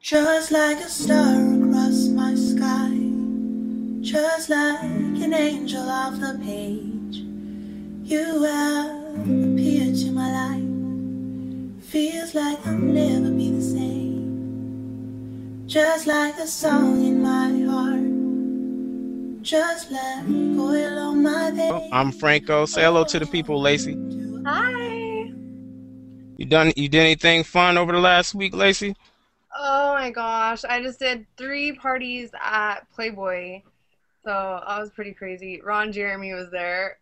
Just like a star across my sky, just like an angel off the page, you have appeared to my life. Feels like I'll never be the same. Just like a song in my heart, just like oil on my veins. I'm Franko. Say hello to the people, Laci. Hi. You did anything fun over the last week, Laci? Oh my gosh, I just did 3 parties at Playboy, so that was pretty crazy. Ron Jeremy was there.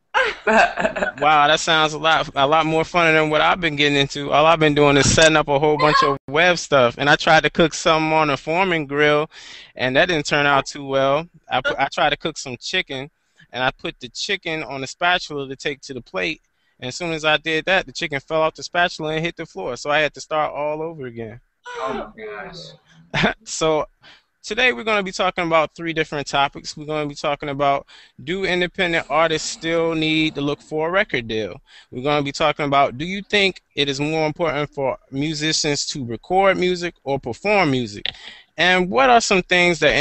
Wow, that sounds a lot more fun than what I've been getting into. All I've been doing is setting up a whole bunch of web stuff, and I tried to cook some on a Foreman grill, and that didn't turn out too well. I tried to cook some chicken, and I put the chicken on a spatula to take to the plate, and as soon as I did that, the chicken fell off the spatula and hit the floor, so I had to start all over again. Oh my gosh. So today we're going to be talking about 3 different topics. We're going to be talking about, do independent artists still need to look for a record deal? We're going to be talking about, do you think it is more important for musicians to record music or perform music? And what are some things that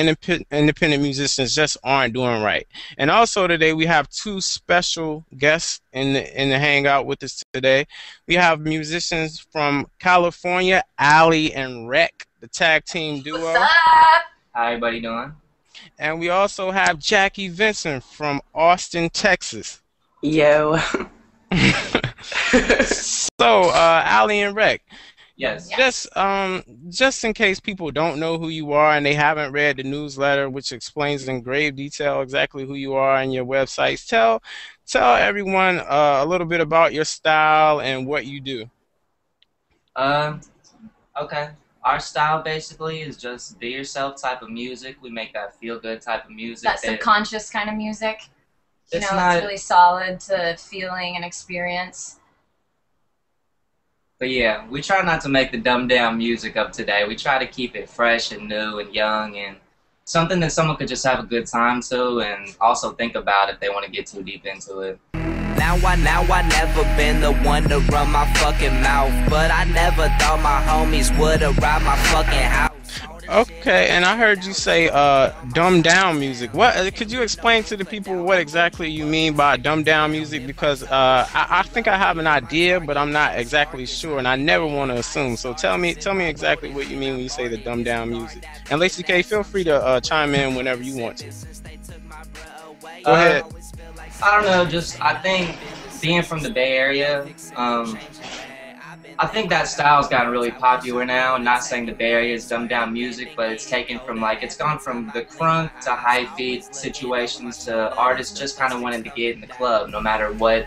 independent musicians just aren't doing right? And also today we have 2 special guests in the hangout with us today. We have musicians from California, Alli and Recc, the tag team duo. What's up? How everybody doing? And we also have Jackie Venson from Austin, Texas. Yo. So, Alli and Recc. Yes. Just in case people don't know who you are and they haven't read the newsletter, which explains in grave detail exactly who you are and your websites, tell everyone a little bit about your style and what you do. Okay. Our style basically is just be yourself type of music. We make that feel good type of music. That subconscious kind of music. It's It's really solid to feeling and experience. But yeah, we try not to make the dumbed down music of today. We try to keep it fresh and new and young and something that someone could just have a good time to and also think about if they want to get too deep into it. Now I never been the one to run my fucking mouth, but I never thought my homies would arrive my fucking house. Okay, and I heard you say dumbed down music. What could you explain to the people what exactly you mean by dumbed down music? Because I think I have an idea, but I'm not exactly sure, and I never want to assume. So tell me exactly what you mean when you say the dumbed down music. And Laci Kay, feel free to chime in whenever you want to. Go ahead. I don't know, I think being from the Bay Area, I think that style's gotten really popular now. I'm not saying the Bay Area is dumbed down music, but it's taken from it's gone from the crunk to hi-fi situations to artists just kind of wanting to get in the club no matter what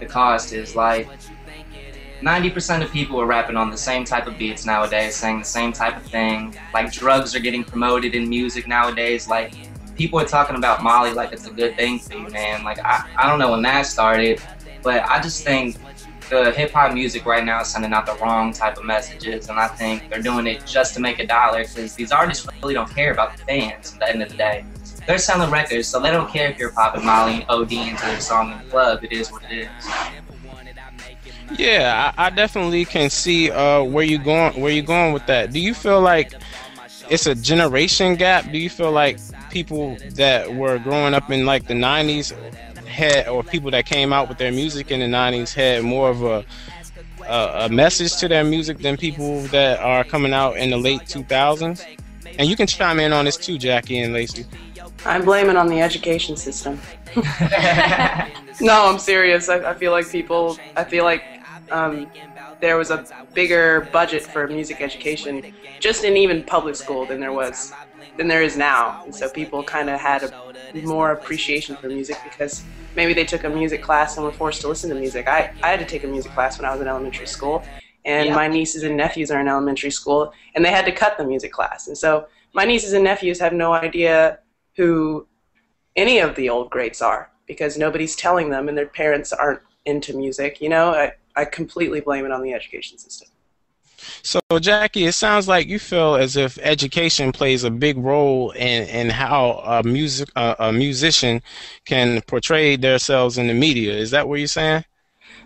the cost is. 90% of people are rapping on the same type of beats nowadays, saying the same type of thing. Drugs are getting promoted in music nowadays. People are talking about Molly like it's a good thing for you, man. I don't know when that started, but I just think the hip-hop music right now is sending out the wrong type of messages, and I think they're doing it just to make a dollar because these artists really don't care about the fans at the end of the day. They're selling records, so they don't care if you're popping Molly and OD into their song in the club. It is what it is. Yeah, I definitely can see where you're going with that. Do you feel like it's a generation gap? Do you feel like people that were growing up in the 90s or people that came out with their music in the 90s had more of a message to their music than people that are coming out in the late 2000s? And you can chime in on this too, Jackie and Laci. I'm blaming on the education system. No, I'm serious. I feel like there was a bigger budget for music education just in even public school than there is now. And so people kind of had a more appreciation for music because maybe they took a music class and were forced to listen to music. I had to take a music class when I was in elementary school, and my nieces and nephews are in elementary school, and they had to cut the music class. And so my nieces and nephews have no idea who any of the old greats are because nobody's telling them, and their parents aren't into music. I completely blame it on the education system. So, Jackie, it sounds like you feel as if education plays a big role in how a musician can portray themselves in the media. Is that what you're saying?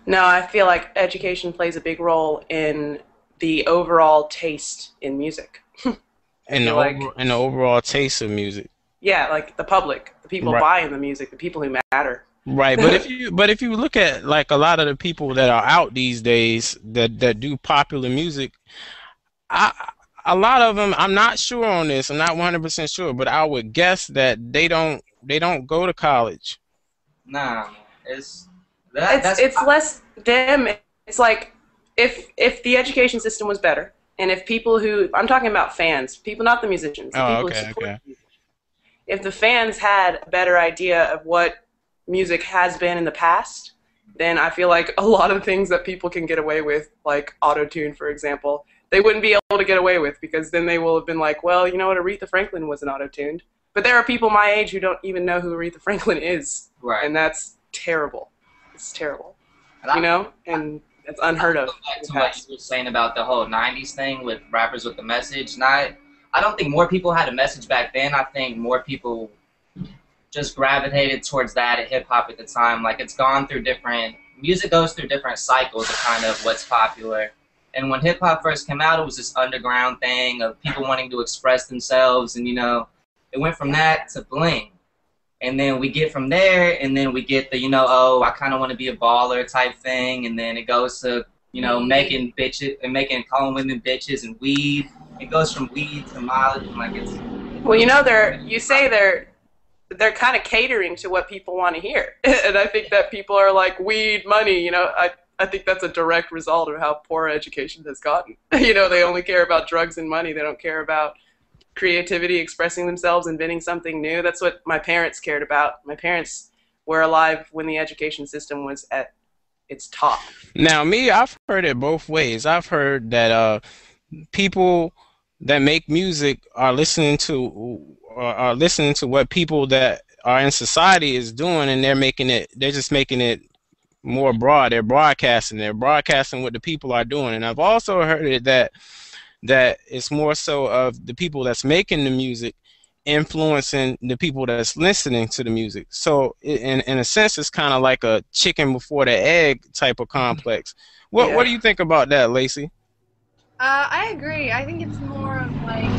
No, I feel like education plays a big role in the overall taste in music. I feel like, in the overall taste of music. yeah, like the public, the people Right. buying the music, the people who matter. Right, but if you look at like a lot of the people that are out these days that do popular music, I a lot of them, I'm not sure on this. I'm not 100% sure, but I would guess that they don't go to college. Nah, it's that. It's less them. It's like if the education system was better, and if people who I'm talking about fans, people, not the musicians, the Oh, people okay, who support okay. the music. If the fans had a better idea of what music has been in the past, then I feel like a lot of things that people can get away with, like auto-tune, for example, they wouldn't be able to get away with, because then they will have been like, well, you know what, Aretha Franklin wasn't auto-tuned. But there are people my age who don't even know who Aretha Franklin is. Right. And that's terrible. It's terrible. And You know? And it's unheard of. Go back to what you were saying about the whole '90s thing with rappers with the message. I don't think more people had a message back then. I think more people just gravitated towards that at hip hop at the time. Like, it's gone through music goes through different cycles of kind of what's popular. And when hip hop first came out, it was this underground thing of people wanting to express themselves, and it went from that to bling. And then we get from there, and then we get the, oh, I kind of want to be a baller type thing. And then it goes to, making bitches and calling women bitches and weed. It goes from weed to mileage, and like it's. Well, they're kind of catering to what people want to hear. And I think that people are like, weed, money, I think that's a direct result of how poor education has gotten. They only care about drugs and money. They don't care about creativity, expressing themselves, inventing something new. That's what my parents cared about. My parents were alive when the education system was at its top. Now, me, I've heard it both ways. I've heard that people that make music are listening to what people that are in society is doing, and they're just making it more broad. They're broadcasting what the people are doing. And I've also heard it that it's more so of the people that's making the music influencing the people that's listening to the music. So in a sense, it's kind of like a chicken before the egg type of complex. What do you think about that, Laci? I agree. I think it's more of like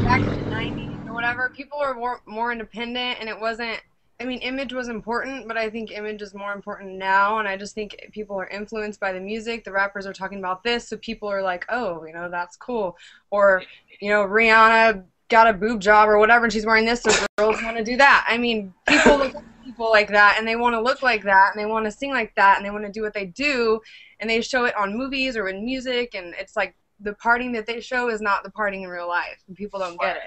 back in the 90s or whatever, people were more independent, and it wasn't, I mean, image was important, but I think image is more important now, and I just think people are influenced by the music. The rappers are talking about this, so people are like, oh, that's cool. Or, Rihanna got a boob job or whatever, and she's wearing this, so girls want to do that. I mean, people look at people like that, and they want to look like that, and they want to sing like that, and they want to do what they do, and they show it on movies or in music, and it's like the partying that they show is not the partying in real life, and people don't get it.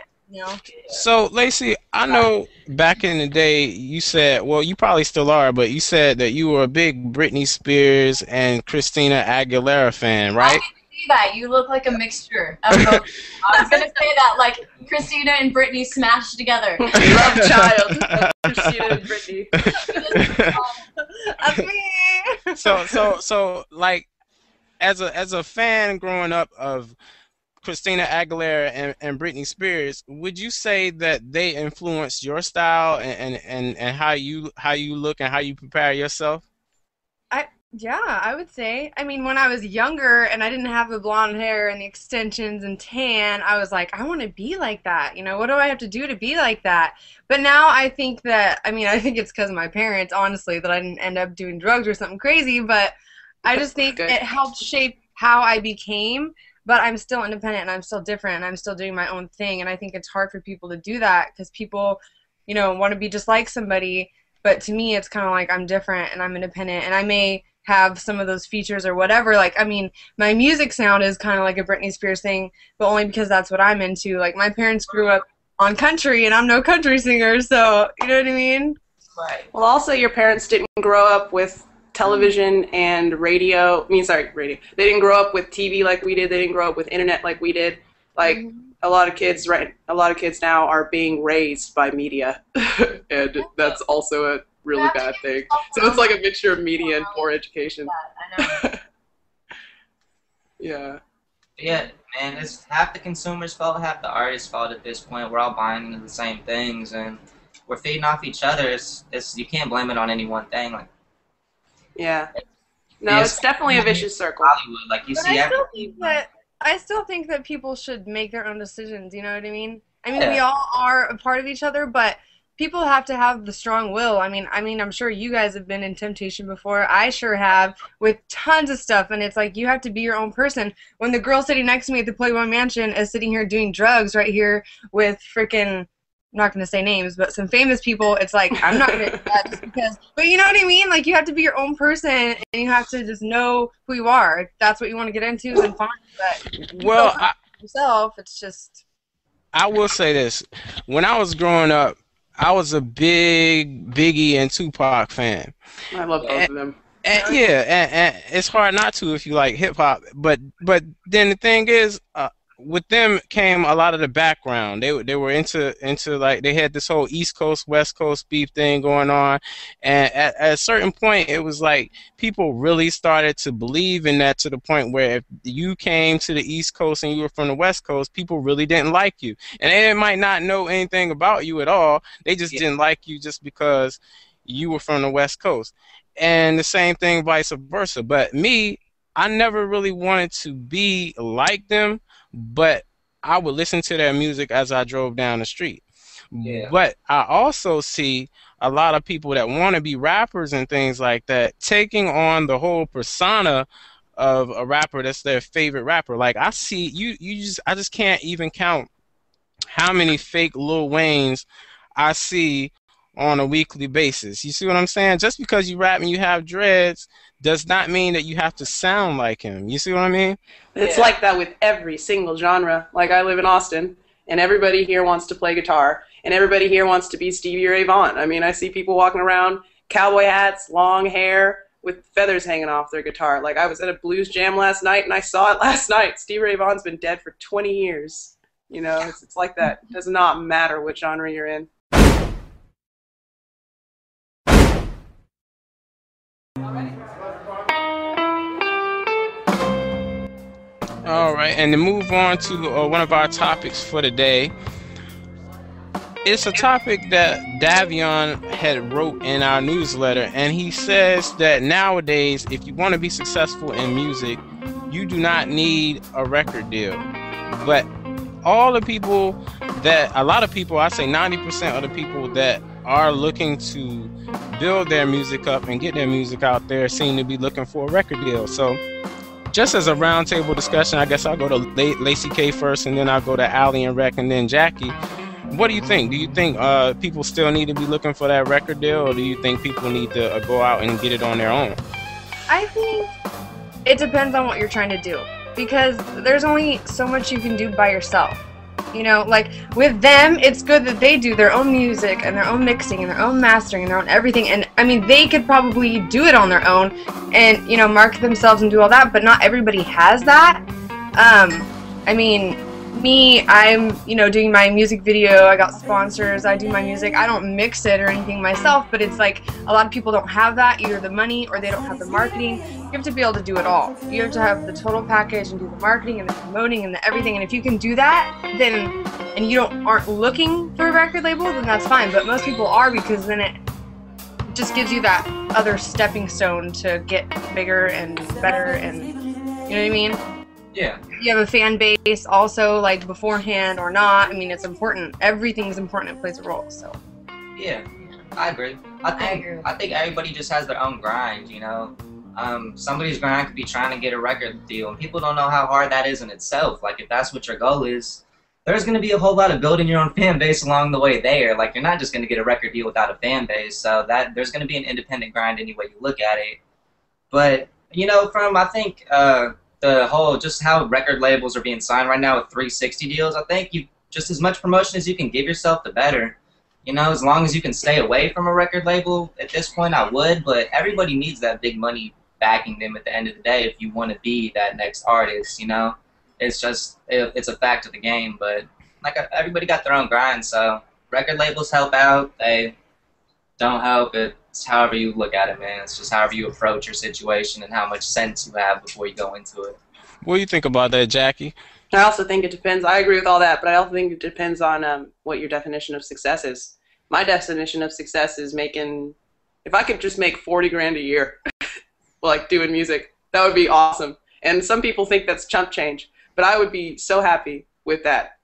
So, Laci, I know back in the day you said, well, you probably still are, but you said that you were a big Britney Spears and Christina Aguilera fan, right? I can see that. You look like a mixture of both. I was going to say that, like Christina and Britney smashed together. Love child. Christina and Britney. That's me. So, like, as a fan growing up of Christina Aguilera and Britney Spears, would you say that they influenced your style and how you look and how you prepare yourself? Yeah, I would say. I mean, when I was younger and I didn't have the blonde hair and the extensions and tan, I was like, I want to be like that. What do I have to do to be like that? But now I think I think it's because of my parents, honestly, that I didn't end up doing drugs or something crazy, but I just think it helped shape how I became. But I'm still independent, and I'm still different, and I'm still doing my own thing, and I think it's hard for people to do that because people, want to be just like somebody, but to me it's kind of like I'm different and I'm independent, and I may have some of those features or whatever. Like, I mean, my music sound is kind of like a Britney Spears thing, but only because that's what I'm into. Like, my parents grew up on country, and I'm no country singer, so, you know what I mean? Right. Well, also, your parents didn't grow up with television and radio. Radio. They didn't grow up with TV like we did. They didn't grow up with internet like we did. Like, a lot of kids now are being raised by media, and that's also a really bad thing. So it's like a mixture of media and poor education. I know. Yeah. Yeah, man, it's half the consumer's fault, half the artist's fault at this point. We're all buying into the same things, and we're feeding off each other. You can't blame it on any one thing. Like, yeah. No, it's definitely a vicious circle. Hollywood, like you But see I still think that I still think that people should make their own decisions, you know what I mean? I mean, Yeah. we all are a part of each other, but people have to have the strong will. I'm sure you guys have been in temptation before. I sure have, with tons of stuff, and it's like you have to be your own person. When the girl sitting next to me at the Playboy Mansion is sitting here doing drugs right here with freaking, I'm not going to say names, but some famous people, it's like, I'm not going to do that just because, but you know what I mean? Like, you have to be your own person, and you have to just know who you are. If that's what you want to get into, then fine, but Well, yourself, it's just... I will say this. When I was growing up, I was a big Biggie and Tupac fan. I love both of them. And it's hard not to if you like hip hop. But then the thing is, with them came a lot of the background. They were into like, they had this whole East Coast West Coast beef thing going on, and at a certain point it was like people really started to believe in that, to the point where if you came to the East Coast and you were from the West Coast, people really didn't like you, and they might not know anything about you at all. They just didn't like you just because you were from the West Coast, and the same thing vice versa. But me, I never really wanted to be like them, but I would listen to their music as I drove down the street. Yeah. But I also see a lot of people that want to be rappers and things like that taking on the whole persona of a rapper that's their favorite rapper. Like, I see I just can't even count how many fake Lil Waynes I see on a weekly basis. You see what I'm saying? Just because you rap and you have dreads does not mean that you have to sound like him. You see what I mean? It's like that with every single genre. Like, I live in Austin, and everybody here wants to play guitar, and everybody here wants to be Stevie Ray Vaughan. I mean, I see people walking around, cowboy hats, long hair, with feathers hanging off their guitar. Like, I was at a blues jam last night, and I saw it last night. Stevie Ray Vaughan's been dead for 20 years. You know, it's like that. It does not matter what genre you're in. All right, and to move on to one of our topics for the day, it's a topic that Davion had wrote in our newsletter, and he says that nowadays, if you want to be successful in music, you do not need a record deal. But a lot of people, I say 90% of the people that are looking to build their music up and get their music out there seem to be looking for a record deal. So just as a roundtable discussion, I guess I'll go to Laci Kay first, and then I'll go to Alli and Recc, and then Jackie. What do you think? Do you think people still need to be looking for that record deal, or do you think people need to go out and get it on their own? I think it depends on what you're trying to do, because there's only so much you can do by yourself. You know, like with them, it's good that they do their own music and their own mixing and their own mastering and their own everything. And I mean, they could probably do it on their own and, you know, market themselves and do all that, but not everybody has that. I mean, me, I'm, you know, doing my music video, I got sponsors, I do my music, I don't mix it or anything myself, but it's like a lot of people don't have that, either the money or they don't have the marketing. You have to be able to do it all. You have to have the total package and do the marketing and the promoting and the everything, and if you can do that, then, and you aren't looking for a record label, then that's fine, but most people are, because then it just gives you that other stepping stone to get bigger and better, and you know what I mean? Yeah. You have a fan base also, like beforehand or not. I mean, it's important. Everything's important. It plays a role. So. Yeah, I agree. I think everybody just has their own grind. You know, somebody's grind could be trying to get a record deal, and people don't know how hard that is in itself. Like, if that's what your goal is, there's going to be a whole lot of building your own fan base along the way there. Like, you're not just going to get a record deal without a fan base. So that there's going to be an independent grind any way you look at it. But you know, I think. The whole, just how record labels are being signed right now with 360 deals, I think you just as much promotion as you can give yourself, the better. You know, as long as you can stay away from a record label, at this point I would, but everybody needs that big money backing them at the end of the day if you want to be that next artist, you know? It's just, it's a fact of the game, but like everybody got their own grind, so record labels help out, they don't help, it's however you look at it, man. It's just however you approach your situation and how much sense you have before you go into it. What do you think about that, Jackie? I also think it depends. I agree with all that, but I also think it depends on what your definition of success is. My definition of success is making, if I could just make 40 grand a year, like doing music, that would be awesome. And some people think that's chump change, But I would be so happy with that.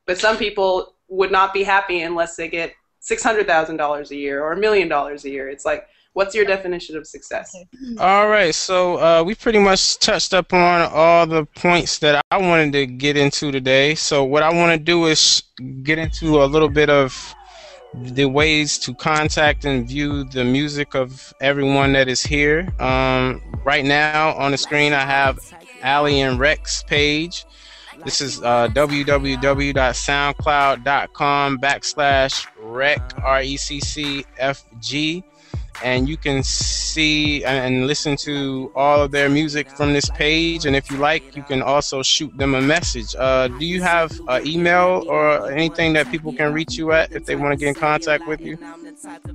But some people would not be happy unless they get $600,000 a year or $1 million a year. It's like, what's your definition of success? All right, so we pretty much touched up on all the points that I wanted to get into today. So what I want to do is get into a little bit of the ways to contact and view the music of everyone that is here. Right now on the screen I have Alli and Recc's page. This is www.soundcloud.com/Recc, RECCFG. And you can see and listen to all of their music from this page. And if you like, you can also shoot them a message. Do you have an email or anything that people can reach you at if they want to get in contact with you?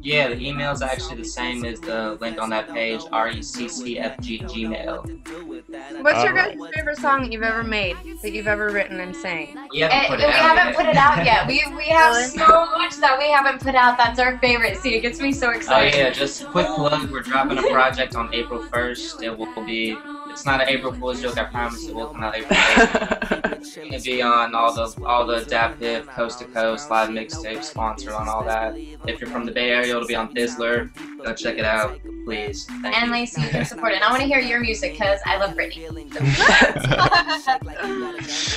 Yeah, the email is actually the same as the link on that page, RECCFG@gmail. What's your guys' favorite song that you've ever made, that you've ever written and sang? We haven't put it out yet. We have so much that we haven't put out. That's our favorite. See, it gets me so excited. Oh yeah, just quick plug. We're dropping a project on April 1st. It will be. It's not an April Fool's joke. I promise it will come out April 1st. It's gonna be on all the Dap Hip, Coast to Coast, live mixtape, sponsored on all that. If you're from the Bay Area, it'll be on Thizzler. Go check it out, please. Thank you. Laci, you can support it. And I want to hear your music because I love Britney.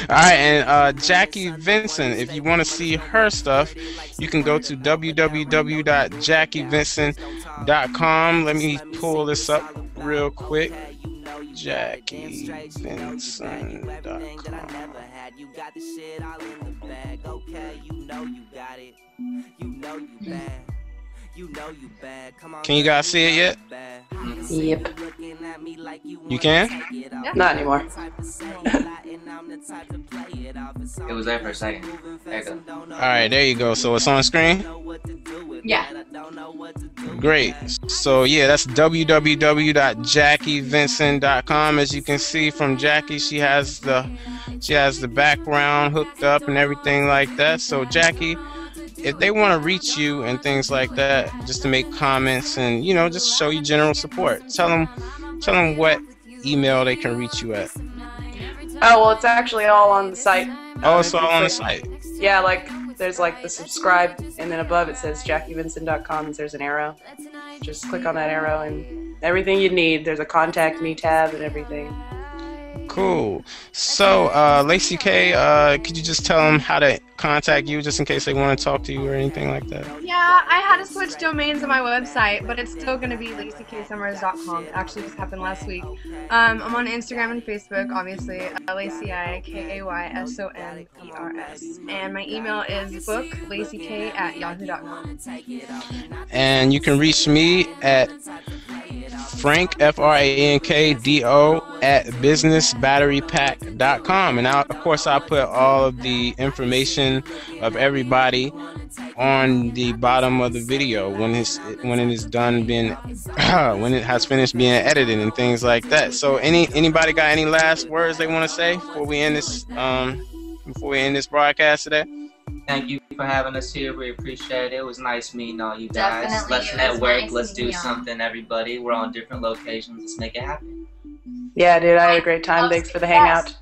All right, and Jackie Venson, if you want to see her stuff, you can go to www.jackievenson.com. Let me pull this up real quick. JackieVenson.com. Can you guys see it yet? Yep. You can? Yeah. Not anymore. It was there for a second. There you go. Alright, there you go. So it's on screen? Yeah. Great. So yeah, that's www.jackievenson.com. As you can see from Jackie, she has the background hooked up and everything like that. So Jackie, if they want to reach you and things like that, just to make comments and just show you general support, tell them what email they can reach you at. Oh, well, it's actually all on the site. Oh, it's all on the site. Yeah, like there's like the subscribe, and then above it says JackieVenson.com, and there's an arrow. Just click on that arrow, and everything you need. There's a contact me tab and everything. Cool. So, Laci Kay, could you just tell them how to contact you, just in case they want to talk to you or anything like that? Yeah, I had to switch domains on my website, but it's still going to be LaciKaySomers.com. It actually just happened last week. I'm on Instagram and Facebook, obviously, Laci KaySomers. And my email is booklacikay@yahoo.com. And you can reach me at Frank, FRANKDO, @businessbatterypack.com. And of course, I'll put all of the information of everybody on the bottom of the video when it is done being when it has finished being edited and things like that. So anybody got any last words they want to say before we end this broadcast today? Thank you for having us here. We appreciate it. It was nice meeting all you guys. Definitely. Let's network. Let's do something, everybody. We're on different locations. Let's make it happen. Yeah, dude, I had a great time. Thanks for the hangout.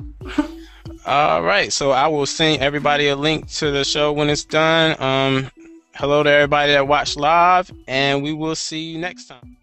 All right, so I will send everybody a link to the show when it's done. Hello to everybody that watched live, and we will see you next time.